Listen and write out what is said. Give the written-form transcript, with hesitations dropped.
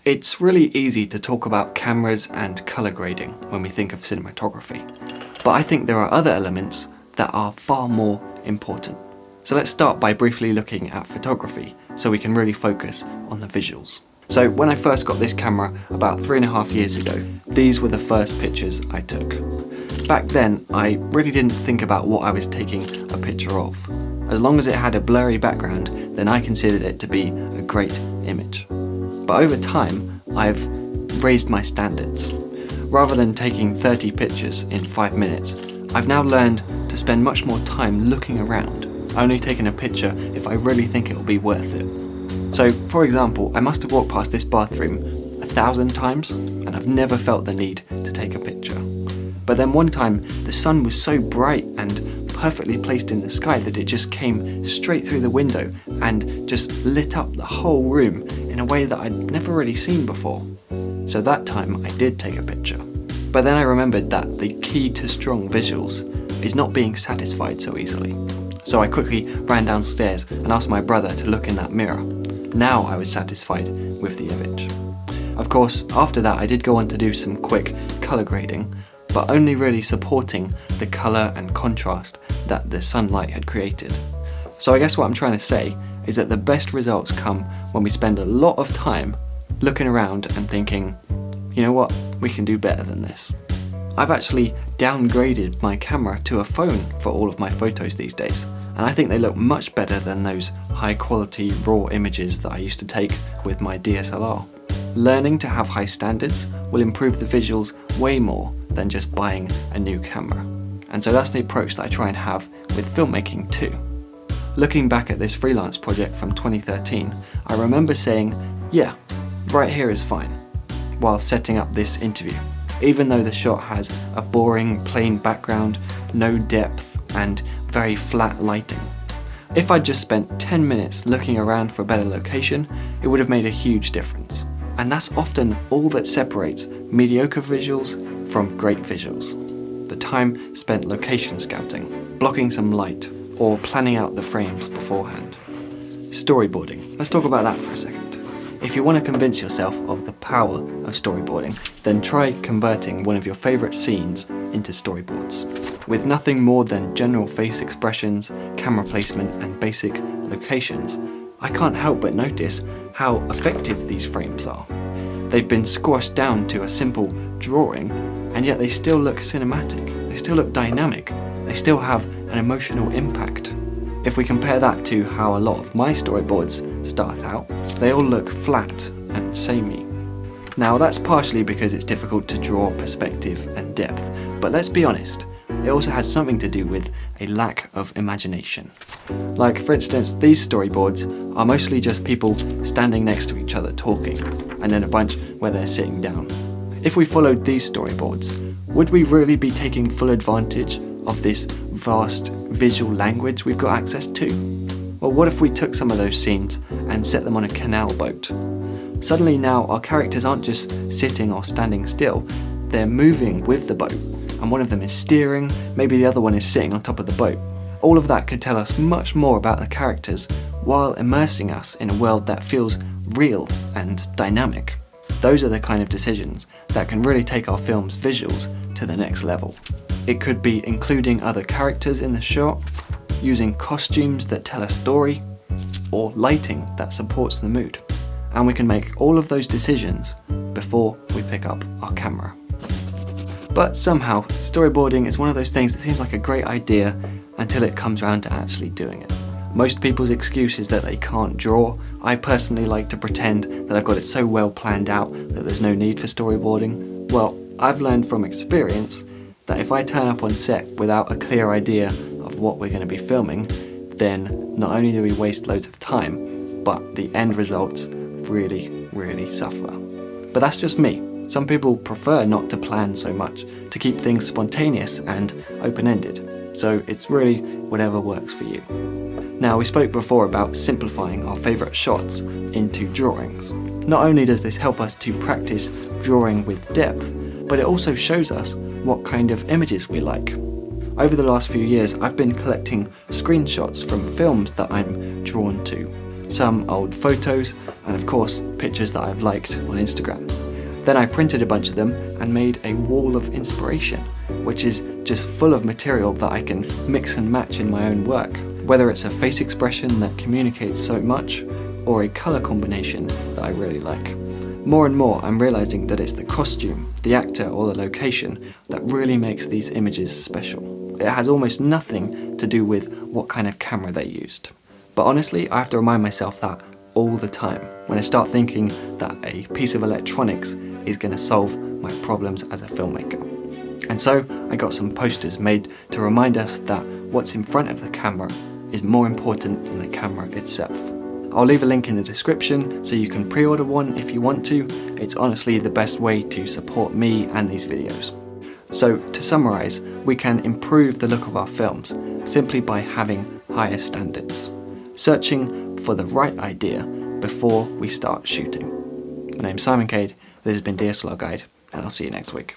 It's really easy to talk about cameras and colour grading when we think of cinematography, but I think there are other elements that are far more important. So let's start by briefly looking at photography so we can really focus on the visuals. So when I first got this camera about 3.5 years ago, these were the first pictures I took. Back then, I really didn't think about what I was taking a picture of. As long as it had a blurry background, then I considered it to be a great image. But over time, I've raised my standards. Rather than taking 30 pictures in 5 minutes, I've now learned to spend much more time looking around, only taking a picture if I really think it will be worth it. So, for example, I must have walked past this bathroom 1,000 times, and I've never felt the need to take a picture. But then one time, the sun was so bright and perfectly placed in the sky that it just came straight through the window and just lit up the whole room in a way that I'd never really seen before. So that time I did take a picture. But then I remembered that the key to strong visuals is not being satisfied so easily. So I quickly ran downstairs and asked my brother to look in that mirror. Now I was satisfied with the image. Of course, after that I did go on to do some quick colour grading, but only really supporting the colour and contrast that the sunlight had created. So I guess what I'm trying to say is that the best results come when we spend a lot of time looking around and thinking, you know what, we can do better than this. I've actually downgraded my camera to a phone for all of my photos these days, and I think they look much better than those high quality raw images that I used to take with my DSLR. Learning to have high standards will improve the visuals way more than just buying a new camera. And so that's the approach that I try and have with filmmaking too. Looking back at this freelance project from 2013, I remember saying, yeah, right here is fine, while setting up this interview, even though the shot has a boring, plain background, no depth, and very flat lighting. If I'd just spent 10 minutes looking around for a better location, it would have made a huge difference. And that's often all that separates mediocre visuals from great visuals. The time spent location scouting, blocking some light, or planning out the frames beforehand. Storyboarding. Let's talk about that for a second. If you want to convince yourself of the power of storyboarding, then try converting one of your favourite scenes into storyboards. With nothing more than general face expressions, camera placement, and basic locations, I can't help but notice how effective these frames are. They've been squashed down to a simple drawing, and yet they still look cinematic, they still look dynamic, they still have an emotional impact. If we compare that to how a lot of my storyboards start out, they all look flat and samey. Now that's partially because it's difficult to draw perspective and depth, but let's be honest, it also has something to do with a lack of imagination. Like, for instance, these storyboards are mostly just people standing next to each other talking, and then a bunch where they're sitting down. If we followed these storyboards, would we really be taking full advantage of this vast visual language we've got access to? Well, what if we took some of those scenes and set them on a canal boat? Suddenly now our characters aren't just sitting or standing still, they're moving with the boat, and one of them is steering, maybe the other one is sitting on top of the boat. All of that could tell us much more about the characters while immersing us in a world that feels real and dynamic. Those are the kind of decisions that can really take our film's visuals to the next level. It could be including other characters in the shot, using costumes that tell a story, or lighting that supports the mood. And we can make all of those decisions before we pick up our camera. But somehow, storyboarding is one of those things that seems like a great idea until it comes around to actually doing it. Most people's excuse is that they can't draw. I personally like to pretend that I've got it so well planned out that there's no need for storyboarding. Well, I've learned from experience that if I turn up on set without a clear idea of what we're going to be filming, then not only do we waste loads of time, but the end results really suffer. But that's just me. Some people prefer not to plan so much, to keep things spontaneous and open-ended. So it's really whatever works for you. Now, we spoke before about simplifying our favourite shots into drawings. Not only does this help us to practice drawing with depth, but it also shows us what kind of images we like. Over the last few years, I've been collecting screenshots from films that I'm drawn to. some old photos, and of course pictures that I've liked on Instagram. Then I printed a bunch of them and made a wall of inspiration, which is just full of material that I can mix and match in my own work, whether it's a face expression that communicates so much, or a colour combination that I really like. More and more I'm realising that it's the costume, the actor or the location that really makes these images special. It has almost nothing to do with what kind of camera they used. But honestly, I have to remind myself that all the time when I start thinking that a piece of electronics is going to solve my problems as a filmmaker. And so I got some posters made to remind us that what's in front of the camera is more important than the camera itself. I'll leave a link in the description so you can pre-order one if you want to. It's honestly the best way to support me and these videos. So to summarise, we can improve the look of our films simply by having higher standards, searching for the right idea before we start shooting. My name's Simon Cade, this has been DSLRguide, and I'll see you next week.